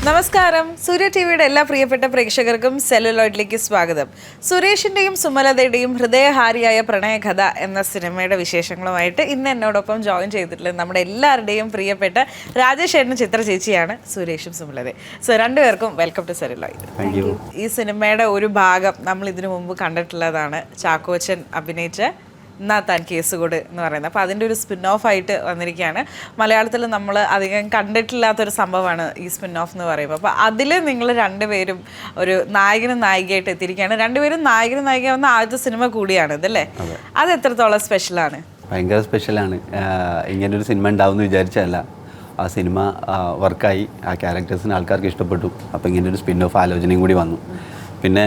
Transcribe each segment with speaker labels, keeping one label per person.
Speaker 1: നമസ്കാരം. സൂര്യ ടിവിയുടെ എല്ലാ പ്രിയപ്പെട്ട പ്രേക്ഷകർക്കും സെല്ലുലോയിഡിലേക്ക് സ്വാഗതം. സുരേഷിന്റെയും സുമലതയുടെയും ഹൃദയഹാരിയായ പ്രണയകഥ എന്ന സിനിമയുടെ വിശേഷങ്ങളുമായിട്ട് ഇന്ന് എന്നോടൊപ്പം ജോയിൻ ചെയ്തിട്ടുള്ളത് നമ്മുടെ എല്ലാവരുടെയും പ്രിയപ്പെട്ട രാജേഷ് ഏട്ടനും ചിത്ര ചേച്ചിയാണ്, സുരേഷും സുമലതയും. സോ രണ്ടുപേർക്കും വെൽക്കം ടു സെല്ലുലോയിഡ്. ഈ സിനിമയുടെ ഒരു ഭാഗം നമ്മൾ ഇതിനു മുമ്പ് കണ്ടിട്ടുള്ളതാണ്, ചാക്കോച്ചൻ അഭിനയിച്ച എന്നാ താൻ കേസുകൂട് എന്ന് പറയുന്നത്. അപ്പോൾ അതിൻ്റെ ഒരു സ്പിൻ ഓഫ് ആയിട്ട് വന്നിരിക്കുകയാണ്. മലയാളത്തിൽ നമ്മൾ അധികം കണ്ടിട്ടില്ലാത്തൊരു സംഭവമാണ് ഈ സ്പിൻ ഓഫ് എന്ന് പറയുമ്പോൾ. അപ്പോൾ അതിൽ നിങ്ങൾ രണ്ടുപേരും ഒരു നായകനും നായികയായിട്ട് എത്തിയിരിക്കുകയാണ്. രണ്ടുപേരും നായകനും നായികയാവുന്ന ആദ്യത്തെ സിനിമ കൂടിയാണ് ഇതല്ലേ? അത് എത്രത്തോളം സ്പെഷ്യലാണ്?
Speaker 2: ഭയങ്കര സ്പെഷ്യലാണ്. ഇങ്ങനൊരു സിനിമ ഉണ്ടാവും എന്ന് വിചാരിച്ചല്ല. ആ സിനിമ വർക്കായി, ആ ക്യാരക്ടേഴ്സിന് ആൾക്കാർക്ക് ഇഷ്ടപ്പെട്ടു. അപ്പോൾ ഇങ്ങനൊരു സ്പിൻ ഓഫ് ആലോചനയും കൂടി വന്നു. പിന്നെ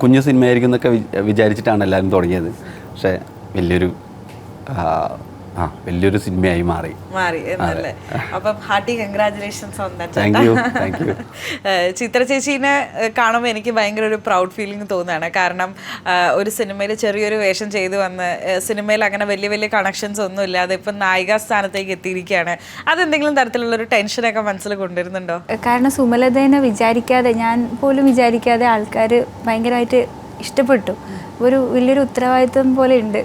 Speaker 2: കുഞ്ഞു സിനിമയായിരിക്കും എന്നൊക്കെ വിചാരിച്ചിട്ടാണ് എല്ലാവരും തുടങ്ങിയത്. പക്ഷേ വലിയൊരു സിനിമയായി മാറി
Speaker 1: എന്നല്ലേ? അപ്പം hearty congratulations on that.
Speaker 2: Thank you.
Speaker 1: Chithra ചേച്ചീനെ കാണുമ്പോൾ എനിക്ക് ഭയങ്കര ഒരു പ്രൗഡ് ഫീലിംഗ് തോന്നുകയാണ്. കാരണം ഒരു സിനിമയിൽ ചെറിയൊരു വേഷം ചെയ്തു വന്ന് സിനിമയിൽ അങ്ങനെ വലിയ വലിയ കണക്ഷൻസ് ഒന്നും ഇല്ലാതെ ഇപ്പം നായിക സ്ഥാനത്തേക്ക് എത്തിയിരിക്കുകയാണ്. അതെന്തെങ്കിലും തരത്തിലുള്ളൊരു ടെൻഷനൊക്കെ മനസ്സിൽ കൊണ്ടുവരുന്നുണ്ടോ?
Speaker 3: കാരണം സുമലതേനെ ഞാൻ പോലും വിചാരിക്കാതെ ആൾക്കാർ ഭയങ്കരമായിട്ട് ഇഷ്ടപ്പെട്ടു. വലിയൊരു ഉത്തരവാദിത്വം പോലെ ഉണ്ട്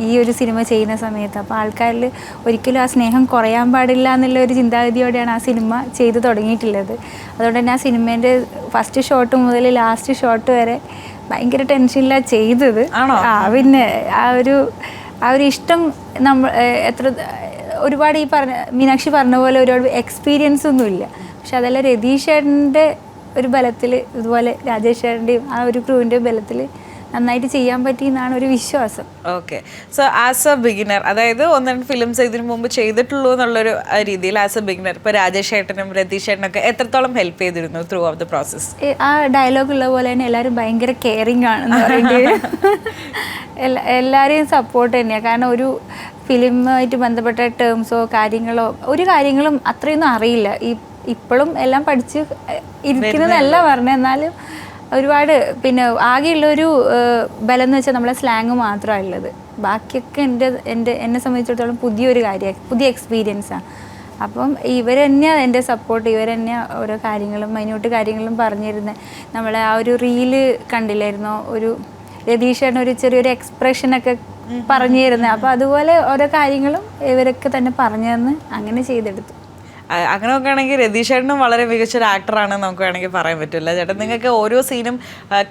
Speaker 3: ഈ ഒരു സിനിമ ചെയ്യുന്ന സമയത്ത്. അപ്പോൾ ആൾക്കാരിൽ ഒരിക്കലും ആ സ്നേഹം കുറയാൻ പാടില്ല എന്നുള്ള ഒരു ചിന്താഗതിയോടെയാണ് ആ സിനിമ ചെയ്തു തുടങ്ങിയിട്ടുള്ളത്. അതുകൊണ്ട് തന്നെ ആ സിനിമേൻ്റെ ഫസ്റ്റ് ഷോട്ട് മുതൽ ലാസ്റ്റ് ഷോട്ട് വരെ ഭയങ്കര ടെൻഷനിലാണ് ചെയ്തത്. പിന്നെ ആ ഒരു ഇഷ്ടം നമ്മൾ ഒരുപാട് ഈ മീനാക്ഷി പറഞ്ഞ പോലെ ഒരുപാട് എക്സ്പീരിയൻസ് ഒന്നുമില്ല. പക്ഷെ അതെല്ലാം രതീഷ് ചേട്ടൻ്റെ ഒരു ബലത്തിൽ, ഇതുപോലെ രാജേഷ് ചേട്ടൻ്റെയും ആ ഒരു ക്രൂവിൻ്റെയും ബലത്തിൽ നന്നായിട്ട് ചെയ്യാൻ പറ്റി എന്നാണ് ഒരു വിശ്വാസം.
Speaker 1: Okay. So as A beginner, അതായത് ഒന്ന് രണ്ട് ഫിലിംസ് ഇതിനു മുമ്പ് ചെയ്തിട്ടുള്ളൂ എന്നുള്ളൊരു രീതിയിൽ ആസ് എ ബിഗിനർ ഇപ്പോൾ രാജേഷ് ഏട്ടനും രതീഷ് ഏട്ടനൊക്കെ എത്രത്തോളം ഹെൽപ്പ് ചെയ്തിരുന്നു ത്രൂ ഔട്ട് ദ പ്രോസസ്?
Speaker 3: ആ ഡയലോഗ് ഉള്ള പോലെ തന്നെ എല്ലാവരും ഭയങ്കര കെയറിങ് ആണെന്ന് പറയേണ്ടി വരും. എല്ലാവരെയും സപ്പോർട്ട് തന്നെയാണ്. കാരണം ഒരു ഫിലിമുമായിട്ട് ബന്ധപ്പെട്ട ടേംസോ കാര്യങ്ങളോ ഒരു കാര്യങ്ങളും അത്രയൊന്നും അറിയില്ല. ഇപ്പോഴും എല്ലാം പഠിച്ച് ഇരിക്കുന്നതല്ല പറഞ്ഞത്. എന്നാലും ഒരുപാട് പിന്നെ ആകെയുള്ളൊരു ബലം എന്ന് വെച്ചാൽ നമ്മളെ സ്ലാങ് മാത്രമാണ് ഉള്ളത്. ബാക്കിയൊക്കെ എന്നെ സംബന്ധിച്ചിടത്തോളം പുതിയ എക്സ്പീരിയൻസാണ്. അപ്പം ഇവർ തന്നെയാണ് എൻ്റെ സപ്പോർട്ട്. ഇവർ തന്നെയാണ് ഓരോ കാര്യങ്ങളും മൈന്യൂട്ട് കാര്യങ്ങളും പറഞ്ഞിരുന്നത്. നമ്മളെ ആ ഒരു റീല് കണ്ടില്ലായിരുന്നോ, ഒരു രതീഷേട്ടൻ ഒരു ചെറിയൊരു എക്സ്പ്രഷനൊക്കെ പറഞ്ഞു തരുന്നത്. അപ്പോൾ അതുപോലെ ഓരോ കാര്യങ്ങളും ഇവരൊക്കെ തന്നെ പറഞ്ഞു തന്ന് അങ്ങനെ ചെയ്തെടുത്തു.
Speaker 1: അങ്ങനെ നോക്കുകയാണെങ്കിൽ രതീഷ് ചേട്ടനും വളരെ മികച്ചൊരു ആക്ടറാണെന്ന് നമുക്ക് വേണമെങ്കിൽ പറയാൻ പറ്റില്ല. ചേട്ടൻ നിങ്ങൾക്ക് ഓരോ സീനും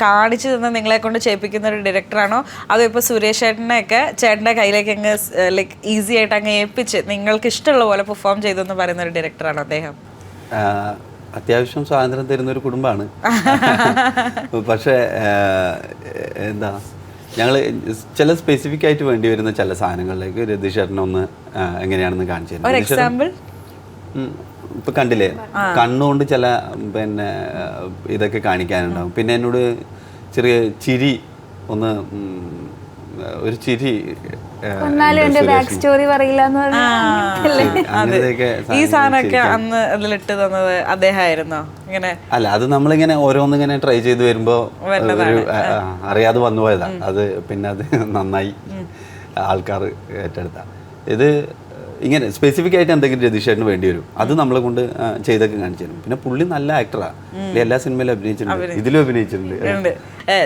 Speaker 1: കാണിച്ചു തന്ന് നിങ്ങളെ കൊണ്ട് ചെയ്യിപ്പിക്കുന്ന ഒരു ഡയറക്ടറാണോ, അതോ ഇപ്പോൾ സുരേഷ് ചേട്ടനെയൊക്കെ ചേട്ടൻ്റെ കയ്യിലേക്ക് അങ്ങ് ലൈക്ക് ഈസി ആയിട്ട് അങ്ങ് ഏൽപ്പിച്ച് നിങ്ങൾക്ക് ഇഷ്ടമുള്ള പോലെ പെർഫോം ചെയ്തെന്ന് പറയുന്ന ഒരു ഡയറക്ടറാണോ അദ്ദേഹം?
Speaker 2: അത്യാവശ്യം സ്വാതന്ത്ര്യം തരുന്നൊരു കുടുംബമാണ്. പക്ഷേ എന്താ, ഞങ്ങൾ ചില സ്പെസിഫിക് ആയിട്ട് വേണ്ടി വരുന്ന ചില സാധനങ്ങളിലേക്ക് രതീഷ് ചേട്ടനൊന്ന് എങ്ങനെയാണെന്ന് കാണിച്ചു തരുന്നത്.
Speaker 1: ഒരു എക്സാമ്പിൾ
Speaker 2: ഇപ്പൊ കണ്ടില്ലേ, കണ്ണുകൊണ്ട് ചില പിന്നെ ഇതൊക്കെ കാണിക്കാനുണ്ടാവും. പിന്നെ എന്നോട് ചെറിയ ചിരി, ഒരു ചിരി,
Speaker 1: ഈ സാധനമൊക്കെ അന്ന് അതിലിട്ട് തന്നത് അദ്ദേഹമായിരുന്നോ? ഇങ്ങനെ
Speaker 2: അല്ല, അത് നമ്മളിങ്ങനെ ഓരോന്നിങ്ങനെ ട്രൈ ചെയ്ത് വരുമ്പോ അറിയാതെ വന്നു പോയതാ. അത് പിന്നെ അത് നന്നായി ആൾക്കാർ ഏറ്റെടുത്ത. ഇത് ഇങ്ങനെ സ്പെസിഫിക് ആയിട്ട് എന്തെങ്കിലും രതീഷേട്ടന് വേണ്ടി വരും, അത് നമ്മളെ കൊണ്ട് ചെയ്തൊക്കെ കാണിച്ചു തരും. പിന്നെ പുള്ളി നല്ല ആക്ടറാണ്, എല്ലാ സിനിമയിലും അഭിനയിച്ചിട്ടുണ്ട്, ഇതിലും അഭിനയിച്ചിട്ടുണ്ട്.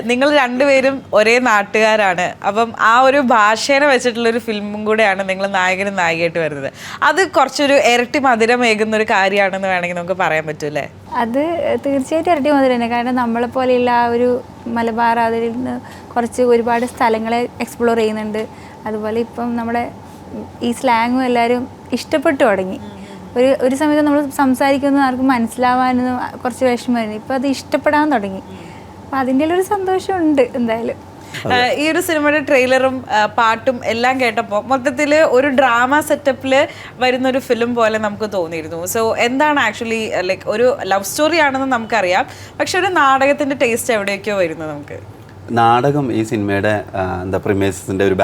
Speaker 1: നിങ്ങൾ രണ്ടുപേരും ഒരേ നാട്ടുകാരാണ്. അപ്പം ആ ഒരു ഭാഷേനെ വെച്ചിട്ടുള്ളൊരു ഫിലിമും കൂടെയാണ് നിങ്ങൾ നായകനും നായികയായിട്ട് വരുന്നത്. അത് കുറച്ചൊരു ഇരട്ടി മധുരമേകുന്ന ഒരു കാര്യമാണെന്ന് വേണമെങ്കിൽ നമുക്ക് പറയാൻ പറ്റൂല്ലേ?
Speaker 3: അത് തീർച്ചയായിട്ടും ഇരട്ടി മധുരം തന്നെ. കാരണം നമ്മളെ പോലെയുള്ള ആ ഒരു മലബാർ അതിൽ നിന്ന് ഒരുപാട് സ്ഥലങ്ങളെ എക്സ്പ്ലോർ ചെയ്യുന്നുണ്ട്. അതുപോലെ ഇപ്പം നമ്മുടെ ഈ സ്ലാങ്ങും എല്ലാവരും ഇഷ്ടപ്പെട്ടു തുടങ്ങി. ഒരു സമയത്ത് നമ്മൾ സംസാരിക്കുന്നത് ആർക്കും മനസ്സിലാവാനൊന്നും കുറച്ച് വിഷമമായിരുന്നു. ഇപ്പം അത് ഇഷ്ടപ്പെടാൻ തുടങ്ങി. അപ്പം അതിൻ്റെ ഒരു സന്തോഷമുണ്ട് എന്തായാലും.
Speaker 1: ഈ ഒരു സിനിമയുടെ ട്രെയിലറും പാട്ടും എല്ലാം കേട്ടപ്പോൾ മൊത്തത്തിൽ ഒരു ഡ്രാമ സെറ്റപ്പിൽ വരുന്നൊരു ഫിലിം പോലെ നമുക്ക് തോന്നിയിരുന്നു. സോ എന്താണ് ആക്ച്വലി ലൈക്ക് ഒരു ലവ് സ്റ്റോറി ആണെന്ന് നമുക്കറിയാം, പക്ഷെ ഒരു നാടകത്തിൻ്റെ ടേസ്റ്റ് എവിടെയൊക്കെയോ വരുന്നത് നമുക്ക്.
Speaker 2: നാടകം ഈ സിനിമയുടെ പ്രിമേസിൻ്റെ ഒരു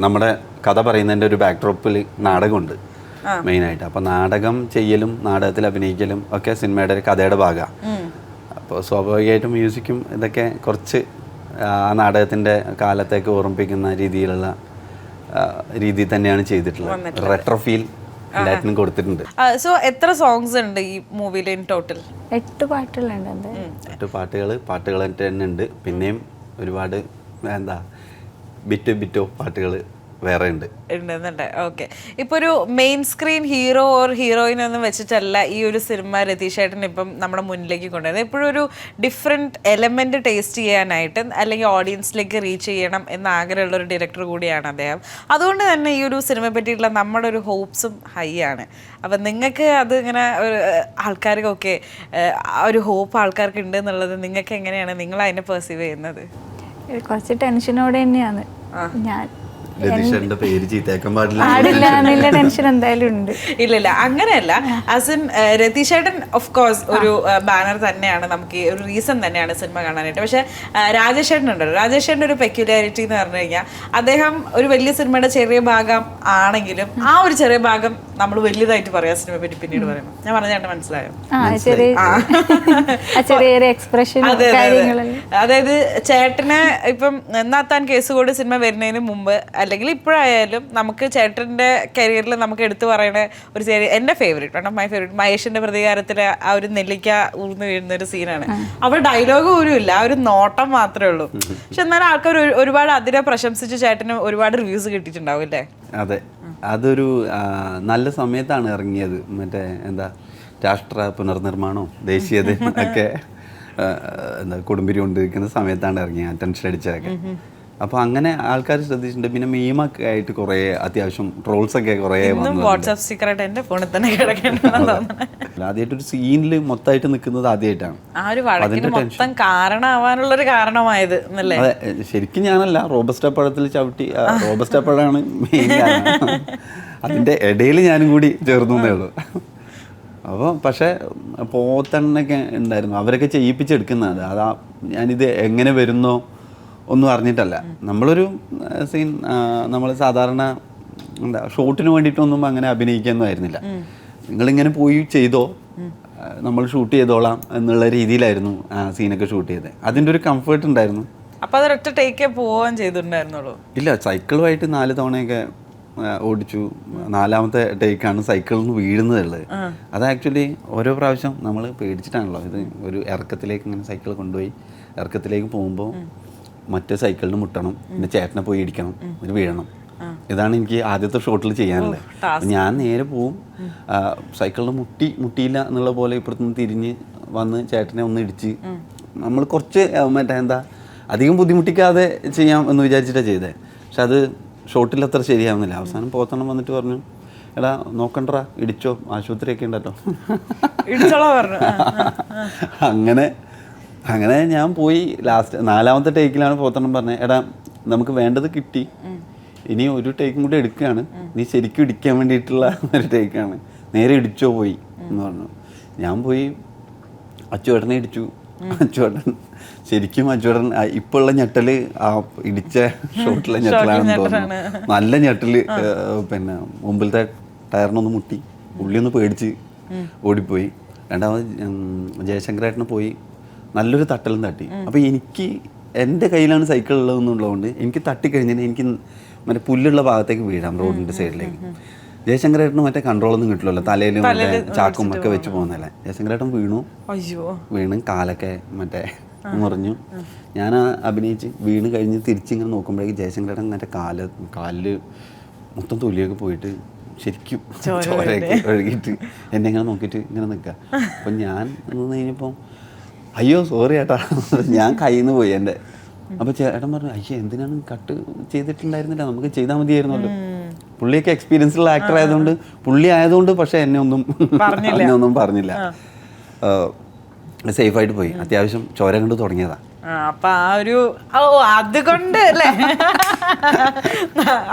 Speaker 2: നമ്മുടെ കഥ പറയുന്നതിൻ്റെ ഒരു ബാക്ക്ഡ്രോപ്പിൽ നാടകമുണ്ട് മെയിനായിട്ട്. അപ്പോൾ നാടകം ചെയ്യലും നാടകത്തിൽ അഭിനയിക്കലും ഒക്കെ സിനിമയുടെ ഒരു കഥയുടെ ഭാഗമാണ്. അപ്പോൾ സ്വാഭാവികമായിട്ടും മ്യൂസിക്കും ഇതൊക്കെ കുറച്ച് ആ നാടകത്തിൻ്റെ കാലത്തേക്ക് ഓർമ്മിപ്പിക്കുന്ന രീതിയിലുള്ള രീതിയിൽ തന്നെയാണ് ചെയ്തിട്ടുള്ളത്. റെട്രോ ഫീൽ എല്ലാറ്റിനും കൊടുത്തിട്ടുണ്ട്.
Speaker 1: സോ എത്ര സോങ്സ് ഉണ്ട് ഈ മൂവിയിൽ ഇൻ ടോട്ടൽ?
Speaker 3: 8 പാട്ടുകളുണ്ട് എന്തായാലും.
Speaker 2: 8 പാട്ടുകൾ തന്നെ ഉണ്ട്. പിന്നെയും ഒരുപാട് എന്താ ബിറ്റോ പാട്ടുകൾ വേറെ ഉണ്ട്.
Speaker 1: ഉണ്ടെന്നുണ്ട്. ഓക്കെ. ഇപ്പോൾ ഒരു main screen hero or heroine ഒന്നും വെച്ചിട്ടല്ല ഈ ഒരു സിനിമ രതീഷ് ഏട്ടൻ ഇപ്പം നമ്മുടെ മുന്നിലേക്ക് കൊണ്ടുവരുന്നത്. എപ്പോഴും ഒരു ഡിഫറെൻറ്റ് എലമെൻറ്റ് ടേസ്റ്റ് ചെയ്യാനായിട്ട് അല്ലെങ്കിൽ ഓഡിയൻസിലേക്ക് റീച്ച് ചെയ്യണം എന്ന ആഗ്രഹമുള്ള ഒരു ഡയറക്ടർ കൂടിയാണ് അദ്ദേഹം. അതുകൊണ്ട് തന്നെ ഈ ഒരു സിനിമയെ പറ്റിയിട്ടുള്ള നമ്മുടെ ഒരു ഹോപ്സും ഹൈ ആണ്. അപ്പം നിങ്ങൾക്ക് അത് ഇങ്ങനെ ആൾക്കാർക്കൊക്കെ ആ ഒരു ഹോപ്പ് ആൾക്കാർക്ക് ഉണ്ട് എന്നുള്ളത് നിങ്ങൾക്ക് എങ്ങനെയാണ് നിങ്ങൾ അതിനെ പെർസീവ് ചെയ്യുന്നത്?
Speaker 3: കുറച്ച് ടെൻഷനോടെ തന്നെയാണ് ഞാൻ.
Speaker 2: രതീഷേട്ടൻ്റെ പേര് ചീത്തയാക്കാൻ
Speaker 3: പാടില്ല എന്നുള്ള ടെൻഷൻ എന്തായാലും ഉണ്ട്.
Speaker 1: ഇല്ല അങ്ങനെയല്ല. ആസ് ഇൻ രതീഷ് ഏട്ടൻ ഓഫ് കോഴ്സ് ഒരു ബാനർ തന്നെയാണ്, നമുക്ക് ഒരു റീസൺ തന്നെയാണ് സിനിമ കാണാനായിട്ട്. പക്ഷെ രാജേഷ് ഏട്ടൻ ഉണ്ടല്ലോ, രാജേഷ് ഏട്ടൻ്റെ ഒരു പെക്യുലാരിറ്റി എന്ന് പറഞ്ഞു കഴിഞ്ഞാൽ അദ്ദേഹം ഒരു വലിയ സിനിമയുടെ ചെറിയ ഭാഗം ആണെങ്കിലും ആ ഒരു ചെറിയ ഭാഗം നമ്മൾ വലുതായിട്ട് പറയാം സിനിമയെ പറ്റി പിന്നീട് പറയുമ്പോൾ. ഞാൻ പറഞ്ഞ ചേട്ടൻ മനസ്സിലായോ?
Speaker 3: ചെറിയൊരു എക്സ്പ്രഷൻ.
Speaker 1: അതായത് ചേട്ടന് ഇപ്പം എന്നാത്താൻ കേസുകൂടി സിനിമ വരുന്നതിന് മുമ്പ് അല്ലെങ്കിൽ ഇപ്പോഴായാലും നമുക്ക് ചേട്ടൻ്റെ കരിയറിൽ നമുക്ക് എടുത്തു പറയണ ഒരു സീൻ, എൻ്റെ favourite, one of my favourite, മഹേഷിൻ്റെ പ്രതികാരത്തിലെ ആ ഒരു നെല്ലിക്ക ഊർന്നു വീഴുന്ന ഒരു സീനാണ്. അവിടെ ഡയലോഗ് പോലും ഇല്ല, ആ ഒരു നോട്ടം മാത്രമേ ഉള്ളൂ. പക്ഷെ എന്നാലും ആൾക്കാർ ഒരുപാട് അതിനെ പ്രശംസിച്ച് ചേട്ടന് ഒരുപാട് റിവ്യൂസ് കിട്ടിയിട്ടുണ്ടാവും അല്ലേ?
Speaker 2: അതെ, അതൊരു നല്ല സമയത്താണ് ഇറങ്ങിയത്. മറ്റേ എന്താ രാഷ്ട്ര പുനർനിർമ്മാണവും ദേശീയതയും ഒക്കെ എന്താ കൊടുമ്പിരി കൊണ്ടിരിക്കുന്ന സമയത്താണ് ഇറങ്ങിയത് ടെൻഷൻ അടിച്ചതൊക്കെ. അപ്പോൾ അങ്ങനെ ആൾക്കാർ ശ്രദ്ധിച്ചിട്ടുണ്ട്. പിന്നെ മീമൊക്കെ ആയിട്ട് കുറേ അത്യാവശ്യം ട്രോൾസ് ഒക്കെ കുറേ
Speaker 1: വാട്സ്ആപ്പ് സ്റ്റിക്കറായിട്ട് എൻ്റെ ഫോണിൽ തന്നെ
Speaker 2: ആദ്യമായിട്ടൊരു സീനിൽ മൊത്തമായിട്ട് നിൽക്കുന്നത് ആദ്യമായിട്ടാണ്.
Speaker 1: അതിന്റെ മൊത്തം കാരണമാവാനുള്ളൊരു കാരണമായത് എന്നല്ലേ?
Speaker 2: അതെ, ശരിക്കും ഞാനല്ല, റോബസ്റ്റ പഴത്തിൽ ചവിട്ടി, റോബസ്റ്റ പഴമാണ് മെയിൻ കാരണം. അതിൻ്റെ ഇടയിൽ ഞാനും കൂടി ചേർന്നേ ഉള്ളൂ. അപ്പോൾ പക്ഷേ പോത്തണ്ണൊക്കെ ഉണ്ടായിരുന്നു, അവരൊക്കെ ചെയ്യിപ്പിച്ചെടുക്കുന്നതാണ്. അതാ ഞാനിത് എങ്ങനെ വരുന്നോ ഒന്നും അറിഞ്ഞിട്ടല്ല. നമ്മളൊരു സീൻ നമ്മൾ സാധാരണ എന്താ ഷൂട്ടിന് വേണ്ടിയിട്ടൊന്നും അങ്ങനെ അഭിനയിക്കാനൊന്നും ആയിരുന്നില്ല. നിങ്ങളിങ്ങനെ പോയി ചെയ്തോ, നമ്മൾ ഷൂട്ട് ചെയ്തോളാം എന്നുള്ള രീതിയിലായിരുന്നു ആ സീനൊക്കെ ഷൂട്ട് ചെയ്തത്. അതിൻ്റെ ഒരു കംഫർട്ട് ഉണ്ടായിരുന്നു.
Speaker 1: അപ്പോൾ അതൊരൊറ്റ ടേക്കേ പോവാൻ ചെയ്തിട്ടുണ്ടായിരുന്നുള്ളൂ?
Speaker 2: ഇല്ല, സൈക്കിളുമായിട്ട് 4 തവണയൊക്കെ ഓടിച്ചു. 4ാമത്തെ ടേക്കാണ് സൈക്കിളിൽ നിന്ന് വീഴുന്നതുള്ളത്. അത് ആക്ച്വലി ഓരോ പ്രാവശ്യം നമ്മൾ പേടിച്ചിട്ടാണല്ലോ. ഇത് ഒരു ഇറക്കത്തിലേക്ക് ഇങ്ങനെ സൈക്കിൾ കൊണ്ടുപോയി ഇറക്കത്തിലേക്ക് പോകുമ്പോൾ മറ്റേ സൈക്കിളിന് മുട്ടണം, പിന്നെ ചേട്ടനെ പോയി ഇടിക്കണം, പിന്നെ വീഴണം. ഇതാണ് എനിക്ക് ആദ്യത്തെ ഷോട്ടിൽ ചെയ്യാനുള്ളത്. ഞാൻ നേരെ പോവും, സൈക്കിളിന് മുട്ടിയില്ല എന്നുള്ള പോലെ ഇപ്പുറത്തുനിന്ന് തിരിഞ്ഞ് വന്ന് ചേട്ടനെ ഒന്ന് ഇടിച്ച് നമ്മൾ കുറച്ച് മറ്റേ എന്താ അധികം ബുദ്ധിമുട്ടിക്കാതെ ചെയ്യാം എന്ന് വിചാരിച്ചിട്ടാണ് ചെയ്തത്. പക്ഷെ അത് ഷോട്ടിൽ അത്ര ശരിയാവുന്നില്ല. അവസാനം പോത്തണം വന്നിട്ട് പറഞ്ഞു, എടാ നോക്കണ്ടടാ, ഇടിച്ചോ, ആശുപത്രിയൊക്കെ ഉണ്ടല്ലോ. അങ്ങനെ ഞാൻ പോയി. ലാസ്റ്റ് 4ാമത്തെ ടേക്കിലാണ് പോത്തണം പറഞ്ഞത്, എടാ നമുക്ക് വേണ്ടത് കിട്ടി, ഇനി ഒരു ടേക്കും കൂടി എടുക്കുകയാണ്, നീ ശരിക്കും ഇടിക്കാൻ വേണ്ടിയിട്ടുള്ള ഒരു ടേക്കാണ്, നേരെ ഇടിച്ചോ പോയി എന്ന് പറഞ്ഞു. ഞാൻ പോയി അച്ചുവേട്ടനെ ഇടിച്ചു. അച്ചുവേട്ടൻ ശരിക്കും അച്ചുവേട്ടൻ ഇപ്പോൾ ഉള്ള ഞെട്ടല് ആ ഇടിച്ച ഷോട്ടിലെ ഞെട്ടലാണെന്ന് തോന്നുന്നു. നല്ല ഞെട്ടല്. പിന്നെ മുമ്പിലത്തെ ടയറിനൊന്ന് മുട്ടി, ഉള്ളിയൊന്ന് പേടിച്ച് ഓടിപ്പോയി. രണ്ടാമത് ജയശങ്കരേട്ടന് പോയി നല്ലൊരു തട്ടലും തട്ടി. അപ്പോൾ എനിക്ക് എൻ്റെ കയ്യിലാണ് സൈക്കിൾ ഉള്ളതെന്നുള്ളതുകൊണ്ട് എനിക്ക് തട്ടിക്കഴിഞ്ഞാൽ എനിക്ക് മറ്റേ പുല്ലുള്ള ഭാഗത്തേക്ക് വീഴാം, റോഡിൻ്റെ സൈഡിലേക്ക്. ജയശങ്കരേട്ടന് മറ്റേ കൺട്രോളൊന്നും കിട്ടില്ലല്ലോ, തലയിലും മറ്റേ ചാക്കും ഒക്കെ വെച്ച് പോകുന്നതല്ലേ. ജയശങ്കരേട്ടൻ വീണ് കാലൊക്കെ മറ്റേ മുറിഞ്ഞു. ഞാൻ അഭിനയിച്ച് വീണ് കഴിഞ്ഞ് തിരിച്ചിങ്ങനെ നോക്കുമ്പോഴേക്ക് ജയശങ്കരേട്ടൻ മറ്റേ കാലിൽ മൊത്തം തൊലിയൊക്കെ പോയിട്ട് ശരിക്കും ചോരയൊക്കെ ഒഴുകിയിട്ട് എന്നെ ഇങ്ങനെ നോക്കിയിട്ട് ഇങ്ങനെ നിൽക്കുക. അപ്പം ഞാൻ നിന്ന് കഴിഞ്ഞപ്പോൾ അയ്യോ സോറി ചേട്ടാ, ഞാൻ കയ്യിൽ നിന്ന് പോയി എൻ്റെ. അപ്പോൾ ചേട്ടൻ പറഞ്ഞു, അയ്യോ എന്തിനാണ് കട്ട് ചെയ്തിട്ടുണ്ടായിരുന്നില്ല, നമുക്ക് ചെയ്താൽ മതിയായിരുന്നല്ലോ. പുള്ളിയൊക്കെ എക്സ്പീരിയൻസ് ഉള്ള ആക്ടർ ആയതുകൊണ്ട്, പുള്ളി ആയതുകൊണ്ട് പക്ഷെ എന്നെ ഒന്നും പറഞ്ഞില്ല. സേഫായിട്ട് പോയി. അത്യാവശ്യം ചോര കണ്ട് തുടങ്ങിയതാ.
Speaker 1: അപ്പൊ ആ ഒരു അതുകൊണ്ട് അല്ലേ,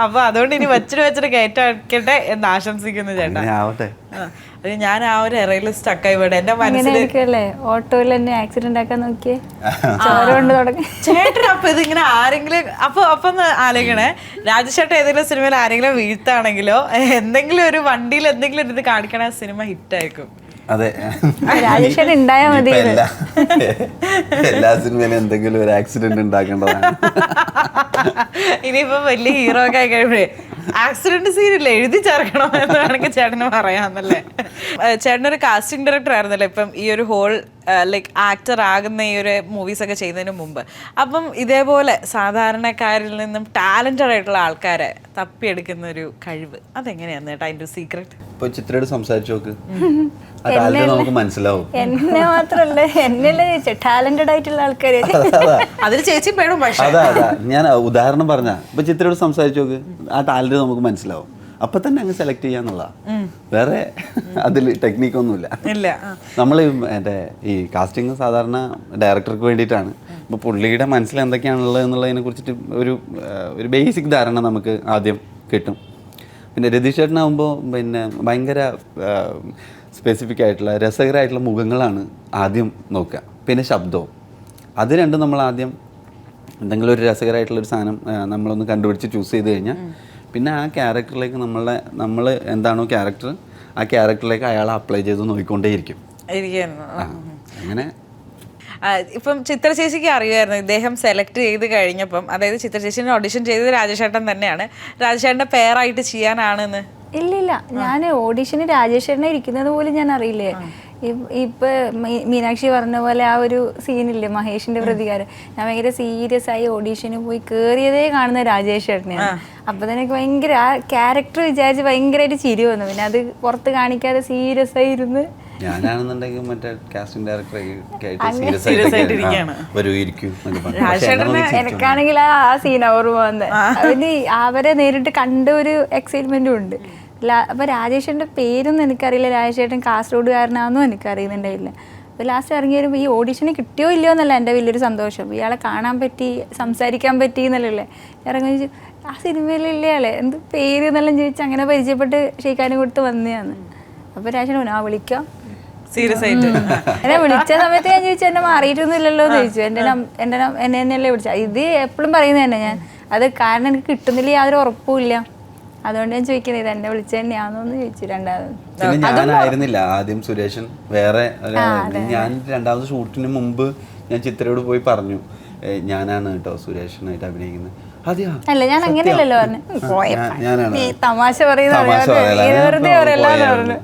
Speaker 1: അപ്പൊ അതുകൊണ്ട് ഇനി വെച്ചിട്ട് കയറ്റട്ടെ എന്ന് ആശംസിക്കുന്നു ചേട്ടാ.
Speaker 2: ആവട്ടെ.
Speaker 1: ഞാൻ ആ ഒരു എറയിൽ സ്റ്റക്കായി പോയി. എന്റെ മനസ്സിലല്ലേ
Speaker 3: ഓട്ടോയിൽ തന്നെ ആക്സിഡന്റ് ആക്കാൻ നോക്കിയേ ചോര കൊണ്ട് തുടങ്ങി
Speaker 1: ചേട്ടൻ. അപ്പൊ ഇതിങ്ങനെ ആരെങ്കിലും അപ്പൊ ആലോചിക്കണേ, രാജേഷേട്ടൻ ഏതെങ്കിലും സിനിമയിൽ ആരെങ്കിലും വീഴ്ത്താണെങ്കിലോ എന്തെങ്കിലും ഒരു വണ്ടിയിൽ എന്തെങ്കിലും ഒരു ഇത് കാണിക്കണ സിനിമ ഹിറ്റായിരിക്കും.
Speaker 2: അതെ,
Speaker 3: രാജേഷേട്ടൻ ഉണ്ടായാൽ മതി.
Speaker 2: എല്ലാ സിനിമയിലും എന്തെങ്കിലും ഒരു ആക്സിഡന്റ് ഉണ്ടാക്കേണ്ടതാണ്.
Speaker 1: ഇനിയിപ്പോ വലിയ ഹീറോ ഒക്കെ ആയി കഴിയുമ്പോഴേ ആക്സിഡന്റ് സീനില്ല എഴുതി ചേർക്കണം എന്ന് വേണമെങ്കിൽ ചേട്ടന് പറയാന്നല്ലേ. ചേട്ടനൊരു കാസ്റ്റിംഗ് ഡയറക്ടർ ആയിരുന്നല്ലേ ഇപ്പം ഈ ഒരു ഹോൾ ലൈക്ക് ആക്ടർ ആകുന്ന ഈ ഒരു മൂവീസ് ഒക്കെ ചെയ്യുന്നതിന് മുമ്പ്. അപ്പം ഇതേപോലെ സാധാരണക്കാരിൽ നിന്നും ടാലന്റഡ് ആയിട്ടുള്ള ആൾക്കാരെ തപ്പിയെടുക്കുന്ന ഒരു കഴിവ് അതെങ്ങനെയാന്ന് ചേട്ടാ അതിന്റെ സീക്രട്ട്?
Speaker 2: ഇപ്പൊ ചിത്രയോട് സംസാരിച്ചു നോക്ക്, ആ ടാലന്റ് നമുക്ക് മനസ്സിലാവും.
Speaker 3: എന്നെ മാത്രല്ല എന്നല്ലേ ചോദിച്ചേ ടാലന്റഡ് ആയിട്ടുള്ള ആൾക്കാര്.
Speaker 1: അതിന് ചേച്ചി പേടും. പക്ഷേ
Speaker 2: അതാ ഞാൻ ഉദാഹരണം പറഞ്ഞ ഇപ്പൊ ചിത്രയോട് സംസാരിച്ചു നോക്ക്, ആ ടാലന്റ് നമുക്ക് മനസ്സിലാവും. അപ്പൊ തന്നെ അങ്ങ് സെലക്ട് ചെയ്യാന്നുള്ള, വേറെ അതിൽ ടെക്നിക്കൊന്നുമില്ല.
Speaker 1: ഇല്ല.
Speaker 2: നമ്മൾ എൻ്റെ ഈ കാസ്റ്റിംഗ് സാധാരണ ഡയറക്ടർക്ക് വേണ്ടിയിട്ടാണ്. അപ്പോൾ പുള്ളിയുടെ മനസ്സിൽ എന്തൊക്കെയാണുള്ളത് എന്നുള്ളതിനെ കുറിച്ചിട്ട് ഒരു ബേസിക് ധാരണ നമുക്ക് ആദ്യം കിട്ടും. പിന്നെ രതീഷ് ചേട്ടനാകുമ്പോൾ പിന്നെ ഭയങ്കര സ്പെസിഫിക് ആയിട്ടുള്ള രസകരമായിട്ടുള്ള മുഖങ്ങളാണ് ആദ്യം നോക്കുക. പിന്നെ ശബ്ദവും, അത് രണ്ടും നമ്മൾ ആദ്യം എന്തെങ്കിലും ഒരു രസകരമായിട്ടുള്ളൊരു സാധനം നമ്മളൊന്ന് കണ്ടുപിടിച്ച് ചൂസ് ചെയ്ത് കഴിഞ്ഞാൽ പിന്നെ ആ ക്യാരക്ടറിലേക്ക് നമ്മൾ എന്താണോ ക്യാരക്ടർ, ആ ക്യാരക്ടറിലേക്ക് അയാൾ അപ്ലൈ ചെയ്ത് നോക്കിക്കൊണ്ടേയിരിക്കും. അങ്ങനെ
Speaker 1: ഇപ്പം ചിത്ര ചേച്ചിക്ക് അറിയുമായിരുന്നു ഇദ്ദേഹം സെലക്ട് ചെയ്ത് കഴിഞ്ഞപ്പം, അതായത് ചിത്ര ചേച്ചിനെ ഓഡിഷൻ ചെയ്തത് രാജേഷേട്ടൻ തന്നെയാണ്, രാജേഷേട്ടൻ്റെ പേരായിട്ട് ചെയ്യാനാണെന്ന്?
Speaker 3: ഇല്ല, ഞാൻ ഓഡിഷന് രാജേഷേട്ടനെ ഇരിക്കുന്നത് പോലും ഞാൻ അറിയില്ലേ. ഇപ്പൊ മീനാക്ഷി പറഞ്ഞ പോലെ ആ ഒരു സീനില്ലേ മഹേഷിന്റെ പ്രതികാരം, ഞാൻ ഭയങ്കര സീരിയസ് ആയി ഓഡീഷന് പോയി കേറിയതേ കാണുന്ന രാജേഷ് ചേട്ടനെയാണ്. അപ്പൊ തന്നെ എനിക്ക് ഭയങ്കര ആ ക്യാരക്ടർ വിചാരിച്ച് ഭയങ്കരമായിട്ട് ചിരി വന്നു. പിന്നെ അത് പുറത്ത് കാണിക്കാതെ സീരിയസ് ആയിരുന്നു.
Speaker 2: ഞാനാണെന്നുണ്ടെങ്കിൽ മറ്റേ കാസ്റ്റിംഗ്
Speaker 3: എനിക്കാണെങ്കിൽ ആ സീൻ ഓർമ്മ വന്നത്. അതിന് അവരെ നേരിട്ട് കണ്ട ഒരു എക്സൈറ്റ്മെന്റും ഉണ്ട്. അപ്പൊ രാജേഷിന്റെ പേരൊന്നും എനിക്കറിയില്ല, രാജേഷേട്ടൻ കാസർഗോഡുകാരനാണെന്നും എനിക്കറിയുന്നുണ്ടായില്ല. അപ്പോൾ ലാസ്റ്റ് ഇറങ്ങി വരുമ്പോൾ ഈ ഓഡിഷന് കിട്ടിയോ ഇല്ലയോ എന്നല്ല എൻ്റെ വലിയൊരു സന്തോഷം, ഇയാളെ കാണാൻ പറ്റി, സംസാരിക്കാൻ പറ്റി എന്നല്ലേ. ഇറങ്ങി ആ സിനിമയിലില്ലേ ആളെ എന്ത് പേര് എന്നെല്ലാം ചോദിച്ച് അങ്ങനെ പരിചയപ്പെട്ട് ഷെയ്ക്കാനും കൊടുത്ത് വന്നതാണ്. അപ്പോൾ രാജേട്ടൻ ആ വിളിക്കാം
Speaker 1: സീരിയസ് ആയിട്ട്
Speaker 3: എന്നെ വിളിച്ച സമയത്ത് ഞാൻ ചോദിച്ചു എന്നെ മാറിയിട്ടൊന്നുമില്ലല്ലോ എന്ന് ചോദിച്ചു. എന്നെ തന്നെയല്ലേ വിളിച്ച. ഇത് എപ്പോഴും പറയുന്നത് തന്നെ ഞാൻ, അത് കാരണം എനിക്ക് കിട്ടുന്നില്ല യാതൊരു ഉറപ്പുമില്ല, അതുകൊണ്ട് ഞാൻ ചോദിക്കുന്നത് ഇത് എന്നെ വിളിച്ച തന്നെയാണോന്ന് ചോദിച്ചു. രണ്ടാമത്
Speaker 2: ഞാനായിരുന്നില്ല ആദ്യം, സുരേഷൻ വേറെ. ഞാൻ രണ്ടാമത് ഷൂട്ടിന് മുമ്പ് ഞാൻ ചിത്രയോട് പോയി പറഞ്ഞു, ഞാനാണ് കേട്ടോ സുരേഷനായിട്ട് അഭിനയിക്കുന്നത്.
Speaker 3: അല്ല ഞാൻ അങ്ങനെയല്ലല്ലോ പറഞ്ഞു, തമാശ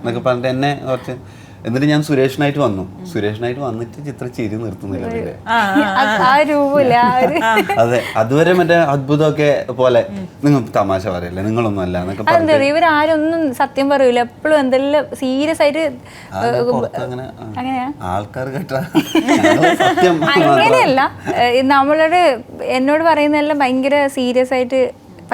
Speaker 2: എന്നൊക്കെ പറഞ്ഞിട്ട് എന്നെ കുറച്ച്. എന്നിട്ട് ഞാൻ സുരേഷനായിട്ട് വന്നിട്ട് ചിത്ര ചിരി നിർത്തുന്നില്ല. അതെ, അതുവരെ മറ്റേ അത്ഭുതമൊക്കെ പോലെ നിങ്ങൾ തമാശ പറയല്ലേ, നിങ്ങളൊന്നും അല്ല എന്നൊക്കെ പറഞ്ഞു.
Speaker 3: ഇവരാരൊന്നും സത്യം പറയൂല, എപ്പോഴും എന്തെല്ലാം സീരിയസ് ആയിട്ട്
Speaker 2: ആൾക്കാർ കേട്ടാ
Speaker 3: അങ്ങനെയല്ല. നമ്മളോട് എന്നോട് പറയുന്നതെല്ലാം ഭയങ്കര സീരിയസ് ആയിട്ട്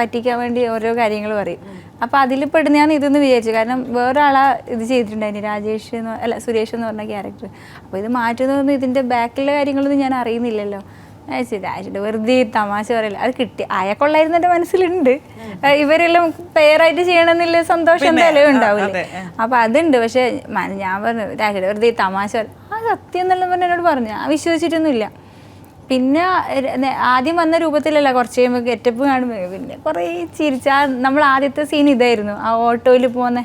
Speaker 3: പറ്റിക്കാൻ വേണ്ടി ഓരോ കാര്യങ്ങൾ പറയും. അപ്പോൾ അതിൽ പെടുന്നതാണ് ഇതെന്ന് വിചാരിച്ചു. കാരണം വേറൊരാളാ ഇത് ചെയ്തിട്ടുണ്ടായിരുന്നു, സുരേഷ് എന്ന് പറഞ്ഞ ക്യാരക്ടർ. അപ്പോൾ ഇത് മാറ്റുന്നതൊന്നും ഇതിൻ്റെ ബാക്കിലുള്ള കാര്യങ്ങളൊന്നും ഞാൻ അറിയുന്നില്ലല്ലോ. രാജേഷ് വെറുതെ തമാശ പറയില്ല, അത് കിട്ടി അയാൾക്കുള്ളായിരുന്നു എൻ്റെ മനസ്സിലുണ്ട്. ഇവരെല്ലാം പെയറായിട്ട് ചെയ്യണമെന്നുള്ള സന്തോഷം എന്തായാലും ഉണ്ടാവില്ലേ. അപ്പോൾ അതുണ്ട്. പക്ഷേ ഞാൻ പറഞ്ഞു രാജേഷ് വെറുതെ തമാശ ആ സത്യം എന്നെല്ലാം പറഞ്ഞ് എന്നോട് പറഞ്ഞു. ഞാൻ വിശ്വസിച്ചിട്ടൊന്നുമില്ല. പിന്നെ ആദ്യം വന്ന രൂപത്തിലല്ല, കുറച്ച് കഴിയുമ്പോൾ ഗെറ്റപ്പ് കാണുമ്പോൾ പിന്നെ കുറേ ചിരിച്ചാ. നമ്മൾ ആദ്യത്തെ സീൻ ഇതായിരുന്നു, ആ ഓട്ടോയിൽ പോകുന്ന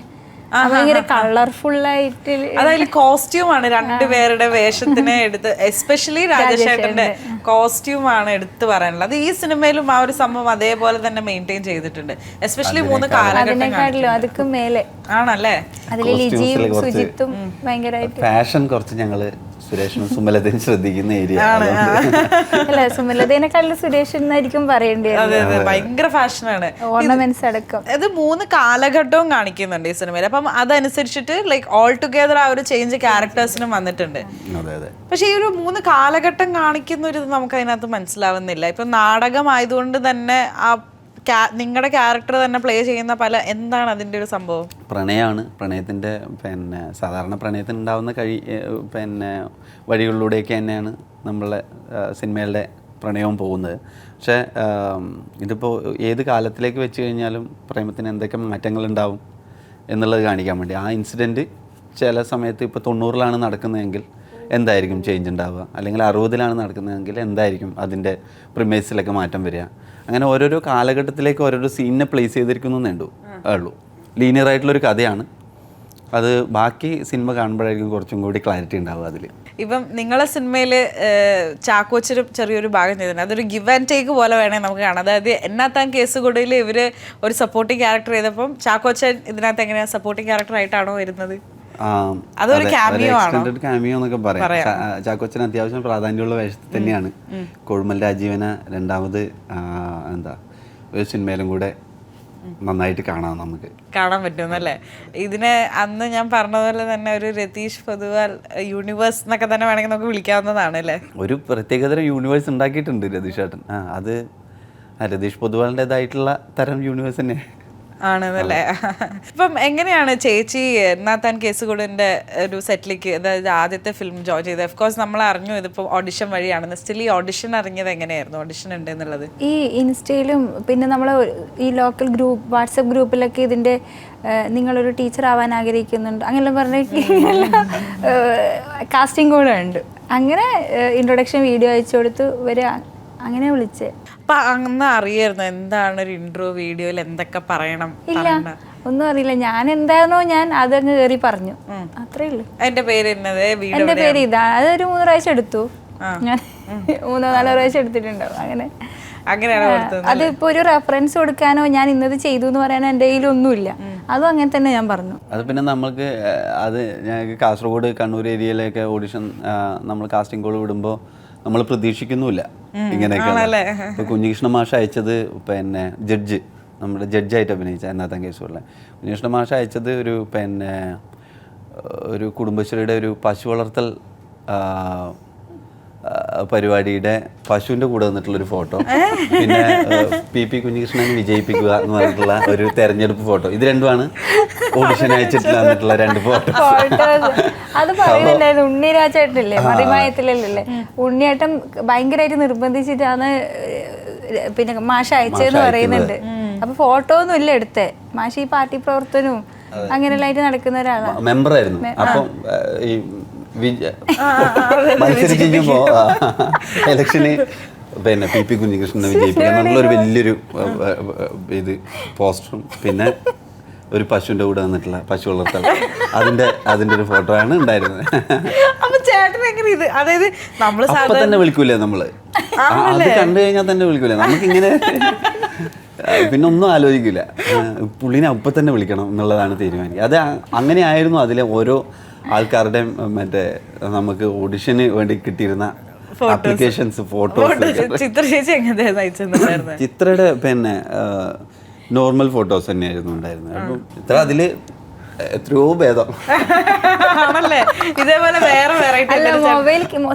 Speaker 3: ഭയങ്കര കളർഫുള്ളായിട്ട്.
Speaker 1: അതായത് കോസ്റ്റ്യൂമാണ് രണ്ടുപേരുടെ വേഷത്തിനെ എടുത്ത്, എസ്പെഷ്യലി രാജേഷേട്ടന്റെ കോസ്റ്റ്യൂമാണ് എടുത്ത് പറയാനുള്ളത്. അത് ഈ സിനിമയിലും ആ ഒരു സംഭവം അതേപോലെ തന്നെ മെയിൻറ്റെയിൻ ചെയ്തിട്ടുണ്ട്. എസ്പെഷ്യലി 3 കാലഘട്ടം
Speaker 3: അതൊക്കെ മേലെ
Speaker 1: ആണല്ലേ.
Speaker 3: അതിൽ ലിജിയും സുജിത്തും ഭയങ്കരമായിട്ട്
Speaker 2: ഫാഷൻ കുറച്ച് ഞങ്ങള് സുരേഷനും സുമലതയും ശ്രദ്ധിക്കുന്ന ഏരിയ.
Speaker 3: അല്ല, സുമലതേനെക്കാളും സുരേഷ് എന്നായിരിക്കും പറയേണ്ടത്.
Speaker 1: ഭയങ്കര ഫാഷനാണ്,
Speaker 3: ഓർണമെന്റ്സ് അടക്കം.
Speaker 1: ഇത് 3 കാലഘട്ടവും കാണിക്കുന്നുണ്ട് ഈ സിനിമയിൽ. അപ്പം അതനുസരിച്ചിട്ട് ലൈക്ക് ഓൾ ടുഗെദർ ആ ഒരു ചേഞ്ച് ക്യാരക്ടേഴ്സിനും വന്നിട്ടുണ്ട്. പക്ഷെ ഈ ഒരു 3 കാലഘട്ടം കാണിക്കുന്ന ഒരു നമുക്ക് അതിനകത്ത് മനസ്സിലാവുന്നില്ല. ഇപ്പൊ നാടകമായതുകൊണ്ട് തന്നെ ആ നിങ്ങളുടെ ക്യാരക്ടർ തന്നെ പ്ലേ ചെയ്യുന്ന എന്താണ് അതിൻ്റെ ഒരു സംഭവം?
Speaker 2: പ്രണയമാണ്. പ്രണയത്തിൻ്റെ സാധാരണ പ്രണയത്തിന് ഉണ്ടാവുന്ന വഴികളിലൂടെയൊക്കെ തന്നെയാണ് നമ്മളെ സിനിമകളുടെ പ്രണയവും പോകുന്നത്. പക്ഷേ ഇതിപ്പോൾ ഏത് കാലത്തിലേക്ക് വെച്ച് കഴിഞ്ഞാലും പ്രേമത്തിന് എന്തൊക്കെ മാറ്റങ്ങളുണ്ടാവും എന്നുള്ളത് കാണിക്കാൻ വേണ്ടി ആ ഇൻസിഡൻറ്റ് ചില സമയത്ത് ഇപ്പോൾ 90-ലാണ് നടക്കുന്നതെങ്കിൽ എന്തായിരിക്കും ചേഞ്ച് ഉണ്ടാവുക, അല്ലെങ്കിൽ 60-ലാണ് നടക്കുന്നതെങ്കിൽ എന്തായിരിക്കും അതിൻ്റെ പ്രിമൈസിലൊക്കെ മാറ്റം വരിക. അങ്ങനെ ഓരോരോ കാലഘട്ടത്തിലേക്ക് ഓരോരോ സീനിനെ പ്ലേസ് ചെയ്തിരിക്കുന്നേ ഉള്ളൂ. ലീനിയർ ആയിട്ടുള്ളൊരു കഥയാണ്. അത് ബാക്കി സിനിമ കാണുമ്പോഴായിരിക്കും കുറച്ചും കൂടി ക്ലാരിറ്റി ഉണ്ടാവുക അതിൽ.
Speaker 1: ഇപ്പം നിങ്ങളെ സിനിമയിൽ ചാക്കോച്ചൊരു ചെറിയൊരു ഭാഗം ചെയ്തിട്ടുണ്ട്, അതൊരു ഗിവ് ആൻഡ് ടേക്ക് പോലെ വേണമെങ്കിൽ നമുക്ക് കാണാം. അതായത് എന്നാത്താൻ കേസ് കൂടിയിൽ ഇവർ ഒരു സപ്പോർട്ടിങ് ക്യാരക്ടർ ചെയ്തപ്പം ചാക്കോച്ചൻ ഇതിനകത്ത് എങ്ങനെയാണ് സപ്പോർട്ടിങ് ക്യാരക്ടർ ആയിട്ടാണോ വരുന്നത്? അതൊരു ക്യാമിയോ ആണോ?
Speaker 2: ക്യാമിയോ എന്നൊക്കെ പറയാം. ചാക്കോച്ചൻ അത്യാവശ്യം പ്രാധാന്യമുള്ള വേഷത്തിൽ തന്നെയാണ്. കൊഴുമൽ രാജീവനെ രണ്ടാമത് എന്താ ഒരു സിനിമയിലും കൂടെ നന്നായിട്ട് കാണാം, നമുക്ക്
Speaker 1: കാണാൻ പറ്റുന്നല്ലേ. ഇതിനെ അന്ന് ഞാൻ പറഞ്ഞതുപോലെ തന്നെ ഒരു രതീഷ് പൊതുവാൾ യൂണിവേഴ്സ് എന്നൊക്കെ തന്നെ വേണമെങ്കിൽ നമുക്ക് വിളിക്കാവുന്നതാണ് അല്ലേ.
Speaker 2: ഒരു പ്രത്യേകതരം യൂണിവേഴ്സ് ഉണ്ടാക്കിയിട്ടുണ്ട് രതീഷ് ഏട്ടൻ. അത് രതീഷ് പൊതുവാളിൻ്റെതായിട്ടുള്ള തരം യൂണിവേഴ്സ് തന്നെ
Speaker 1: ആണെന്നല്ലേ. ഇപ്പം എങ്ങനെയാണ് ചേച്ചി എന്നാത്താൻ കേസുകൂടിൻ്റെ ഒരു സെറ്റിലേക്ക്, അതായത് ആദ്യത്തെ ഫിലിം ജോയിൻ ചെയ്തത്? ഓഫ് കോഴ്സ് നമ്മൾ അറിഞ്ഞു ഇതിപ്പോൾ ഓഡിഷൻ വഴിയാണെന്ന്. സ്റ്റിൽ ഈ ഓഡിഷൻ അറിഞ്ഞത് എങ്ങനെയായിരുന്നു, ഓഡിഷൻ ഉണ്ട് എന്നുള്ളത്?
Speaker 3: ഈ ഇൻസ്റ്റയിലും പിന്നെ നമ്മൾ ഈ ലോക്കൽ ഗ്രൂപ്പ് വാട്സപ്പ് ഗ്രൂപ്പിലൊക്കെ ഇതിൻ്റെ നിങ്ങളൊരു ടീച്ചർ ആവാൻ ആഗ്രഹിക്കുന്നുണ്ട് അങ്ങനെ പറഞ്ഞ കാസ്റ്റിംഗ് കൂടെ ഉണ്ട്. അങ്ങനെ ഇൻട്രൊഡക്ഷൻ വീഡിയോ അയച്ചു കൊടുത്ത് വരെ അങ്ങനെ വിളിച്ചേ.
Speaker 1: അപ്പൊ അന്ന് അറിയായിരുന്നു എന്താണ് ഒരു ഇൻട്രോ വീഡിയോയിൽ എന്തൊക്കെ പറയണം?
Speaker 3: ഇല്ല, ഒന്നും അറിയില്ല. ഞാൻ എന്തായിരുന്നോ ഞാൻ അതങ്ങ് കയറി പറഞ്ഞു, അത്രേ ഉള്ളൂ.
Speaker 1: എന്റെ പേര്
Speaker 3: എന്റെ പേര് ഇതാ. അതൊരു 3 പ്രാവശ്യം എടുത്തു ഞാൻ, 3-4 പ്രാവശ്യം എടുത്തിട്ടുണ്ടാവും. അങ്ങനെയാണ്. അതിപ്പോ ഒരു റെഫറൻസ് കൊടുക്കാനോ ഞാൻ ഇന്നത് ചെയ്തു എന്ന് പറയാനോ എൻ്റെ കയ്യിലൊന്നുമില്ല. അതും അങ്ങനെ തന്നെ ഞാൻ പറഞ്ഞു.
Speaker 2: അത് പിന്നെ നമ്മൾക്ക് അത് ഞങ്ങൾക്ക് കാസർഗോഡ് കണ്ണൂർ ഏരിയയിലൊക്കെ ഓഡിഷൻ നമ്മൾ കാസ്റ്റിംഗ് കോൾ വിടുമ്പോൾ നമ്മൾ പ്രതീക്ഷിക്കുന്നുമില്ല ഇങ്ങനെയൊക്കെ. ഇപ്പൊ കുഞ്ഞികൃഷ്ണ മാഷ് അയച്ചത് പിന്നെ നമ്മുടെ ജഡ്ജായിട്ട് അഭിനയിച്ച എന്നാത്താൻ കേസുള്ള കുഞ്ഞികൃഷ്ണ മാഷ് അയച്ചത് ഒരു കുടുംബശ്രീയുടെ ഒരു പശു വളർത്തൽ പരിപാടിയുടെ പശുവിൻ്റെ കൂടെ വന്നിട്ടുള്ളൊരു ഫോട്ടോ, പിന്നെ PP കുഞ്ഞികൃഷ്ണനെ വിജയിപ്പിക്കുക എന്ന് പറഞ്ഞിട്ടുള്ള ഒരു തെരഞ്ഞെടുപ്പ് ഫോട്ടോ. ഇത് രണ്ടുമാണ് ഓഡിഷൻ അയച്ചിട്ട് വന്നിട്ടുള്ള 2 ഫോട്ടോ.
Speaker 3: അത് പറയുന്നുണ്ടായിരുന്നു ഉണ്ണിരാജേട്ടനല്ലേ, മറിമായത്തിലല്ലേ, ഉണ്ണിയേട്ടൻ ഭയങ്കരമായിട്ട് നിർബന്ധിച്ചിട്ടാണ് പിന്നെ മാഷ അയച്ചതെന്ന് പറയുന്നുണ്ട്. അപ്പൊ ഫോട്ടോ ഒന്നും ഇല്ല എടുത്തേ. മാഷ് ഈ പാർട്ടി പ്രവർത്തനവും അങ്ങനെയുള്ളതായിട്ട് നടക്കുന്ന ഒരാളാണ്,
Speaker 2: മെമ്പറായിരുന്നു. അപ്പം ഈ മത്സരിക്കുമ്പോ ഇലക്ഷന് പിന്നെ PP കുഞ്ഞികൃഷ്ണനെ വിജയിപ്പിക്കുക എന്നുള്ള ഒരു വലിയൊരു ഇത് പോസ്റ്ററും പിന്നെ ഒരു പശുവിന്റെ കൂടെ വന്നിട്ടുള്ള പശു വളർത്തൽ അതിന്റെ ഒരു ഫോട്ടോ ആണ് ഉണ്ടായിരുന്നത്. അപ്പൊ തന്നെ വിളിക്കൂലേ നമ്മള്, അത് കണ്ടു കഴിഞ്ഞാൽ തന്നെ വിളിക്കൂലേ. നമുക്കിങ്ങനെ പിന്നെ ഒന്നും ആലോചിക്കില്ല, പുള്ളിനെ അപ്പൊ തന്നെ വിളിക്കണം എന്നുള്ളതാണ് തീരുമാനിക്കുക. അത് അങ്ങനെ ആയിരുന്നു. അതിലെ ഓരോ ആൾക്കാരുടെയും മറ്റേ നമുക്ക് ഓഡിഷന് വേണ്ടി കിട്ടിയിരുന്ന ആപ്ലിക്കേഷൻസ്, ഫോട്ടോസ്. ചിത്രയുടെ പിന്നെ നോർമൽ ഫോട്ടോസ് തന്നെയായിരുന്നു ഉണ്ടായിരുന്നത്. അപ്പം ചിത്ര അതില് എത്രയോ ഭേദം.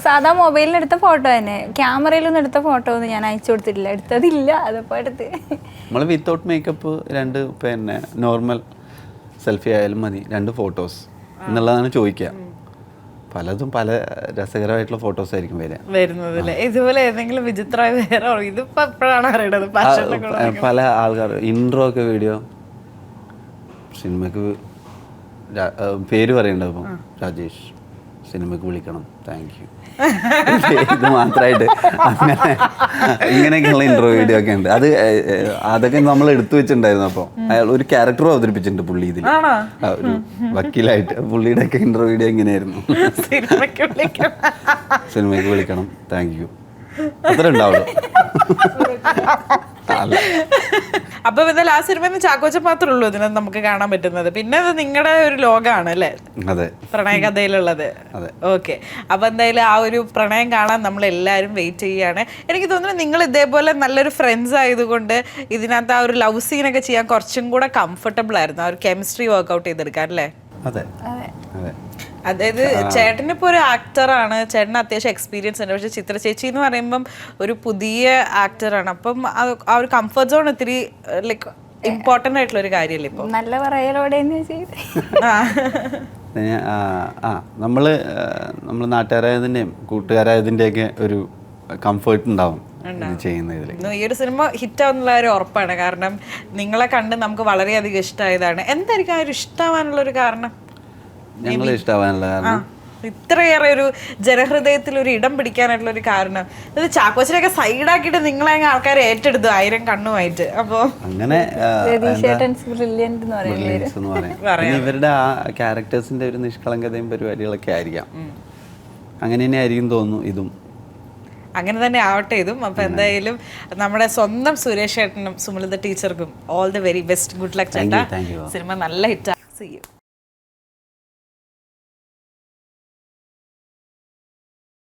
Speaker 3: സാധാ മൊബൈലിൽ എടുത്ത ഫോട്ടോ തന്നെ, ക്യാമറയിലൊന്നും എടുത്ത ഫോട്ടോ ഒന്നും ഞാൻ അയച്ചു കൊടുത്തിട്ടില്ല, എടുത്തതില്ല. അതപ്പോ എടുത്ത്
Speaker 2: നമ്മള് വിത്തൗട്ട് മേക്കപ്പ് 2 പിന്നെ നോർമൽ സെൽഫി ആയാലും മതി, 2 ഫോട്ടോസ് എന്നുള്ളതാണ് ചോദിക്കുക. പലതും പല രസകരമായിട്ടുള്ള ഫോട്ടോസ് ആയിരിക്കും
Speaker 1: വരുന്നത്. ഇതുപോലെ ഏതെങ്കിലും വിചിത്രമായ വേറെ ഇതിപ്പോ എപ്പോഴാണ് അറിയണത്?
Speaker 2: പല ആൾക്കാർ ഇൻട്രോ ഒക്കെ വീഡിയോ സിനിമക്ക് പേര് പറയണ്ട, അപ്പം രാജേഷ് സിനിമക്ക് വിളിക്കണം, താങ്ക് യു, ഇത് മാത്രമായിട്ട് അങ്ങനെ ഇങ്ങനെയൊക്കെയുള്ള ഇൻട്രോ വീഡിയോ ഒക്കെ ഉണ്ട്. അതൊക്കെ നമ്മൾ എടുത്തു വെച്ചിട്ടുണ്ടായിരുന്നു. അപ്പോൾ അയാൾ ഒരു ക്യാരക്ടറും അവതരിപ്പിച്ചിട്ടുണ്ട് പുള്ളി ഇതിൽ, ഒരു വക്കീലായിട്ട്. പുള്ളിയുടെ ഒക്കെ ഇൻട്രോ വീഡിയോ എങ്ങനെയായിരുന്നു, സിനിമയ്ക്ക് വിളിക്കണം, താങ്ക് യു, അത്ര ഉണ്ടാവുള്ളൂ.
Speaker 1: അപ്പൊ എന്തായാലും ആ സിനിമ ചാക്കോച്ചൻ മാത്രമേ ഉള്ളൂ ഇതിനകത്ത് നമുക്ക് കാണാൻ പറ്റുന്നത്. പിന്നെ അത് നിങ്ങളുടെ ഒരു ലോകമാണ് അല്ലേ, പ്രണയകഥയിലുള്ളത്. ഓക്കെ, അപ്പൊ എന്തായാലും ആ ഒരു പ്രണയം കാണാൻ നമ്മൾ എല്ലാവരും വെയിറ്റ് ചെയ്യാണ്. എനിക്ക് തോന്നുന്നു നിങ്ങൾ ഇതേപോലെ നല്ലൊരു ഫ്രണ്ട്സ് ആയതുകൊണ്ട് ഇതിനകത്ത് ആ ഒരു ലവ് സീനൊക്കെ ചെയ്യാൻ കുറച്ചും കൂടെ കംഫർട്ടബിൾ ആയിരുന്നു, ആ ഒരു കെമിസ്ട്രി വർക്ക്ഔട്ട് ചെയ്തെടുക്കാൻ അല്ലേ?
Speaker 2: അതെ.
Speaker 1: അതായത് ചേട്ടനിപ്പോൾ ഒരു ആക്ടറാണ്, ചേട്ടന് അത്യാവശ്യം എക്സ്പീരിയൻസ് ഉണ്ട്. പക്ഷെ ചിത്ര ചേച്ചി എന്ന് പറയുമ്പം ഒരു പുതിയ ആക്ടറാണ്. അപ്പം ആ ഒരു കംഫർട്ട് സോൺ ഇത്തിരി ലൈക്ക് ഇമ്പോർട്ടൻ്റ് ആയിട്ടുള്ള ഒരു കാര്യമല്ലേ ഇപ്പോൾ?
Speaker 3: നല്ല പറയലോടെ
Speaker 2: നമ്മൾ നാട്ടുകാരായതിൻ്റെയും കൂട്ടുകാരായതിൻ്റെയൊക്കെ ഒരു കംഫർട്ട് ഉണ്ടാവും ചെയ്യുന്നതിൽ.
Speaker 1: ഈ ഒരു സിനിമ ഹിറ്റ് ആവുന്നുള്ള ഒരു ഉറപ്പാണ്. കാരണം നിങ്ങളെ കണ്ട് നമുക്ക് വളരെയധികം ഇഷ്ടമായതാണ്. എന്തായിരിക്കും ആ ഒരു ഇഷ്ടമാവാനുള്ള ഒരു കാരണം?
Speaker 2: ഞങ്ങൾ ഇഷ്ടമാവാനുള്ള കാരണം
Speaker 1: ഇത്രയേറെ ഒരു ജനഹൃദയത്തിൽ ഒരു ഇടം പിടിക്കാനായിട്ടുള്ള ഒരു കാരണം ഇത് ചാക്കോച്ചനെയൊക്കെ സൈഡാക്കിയിട്ട് നിങ്ങളെ ആൾക്കാരെ ഏറ്റെടുത്തു 1000 കണ്ണുമായിട്ട്. അപ്പോൾ
Speaker 2: അങ്ങനെ
Speaker 3: രതീഷേട്ടൻസ് ബ്രില്യൻ്റ് എന്ന് പറയുന്നത്
Speaker 2: brilliance എന്ന് പറയാം. പിന്നെ ഇവരുടെ ആ ക്യാരക്ടേഴ്സിന്റെ ഒരു നിഷ്കളങ്കതയും പരിപാടികളൊക്കെ ആയിരിക്കാം. അങ്ങനെ തന്നെ ആയിരിക്കും തോന്നുന്നു ഇതും.
Speaker 1: അങ്ങനെ തന്നെ ആവട്ടെ ഇതും. അപ്പോൾ എന്തായാലും നമ്മുടെ സ്വന്തം സുരേഷ് ഏട്ടനും സുമലത ടീച്ചർക്കും all the very best. Good luck ചേട്ടാ.
Speaker 2: Thank you.
Speaker 1: സിനിമ നല്ല ഹിറ്റാ. See you.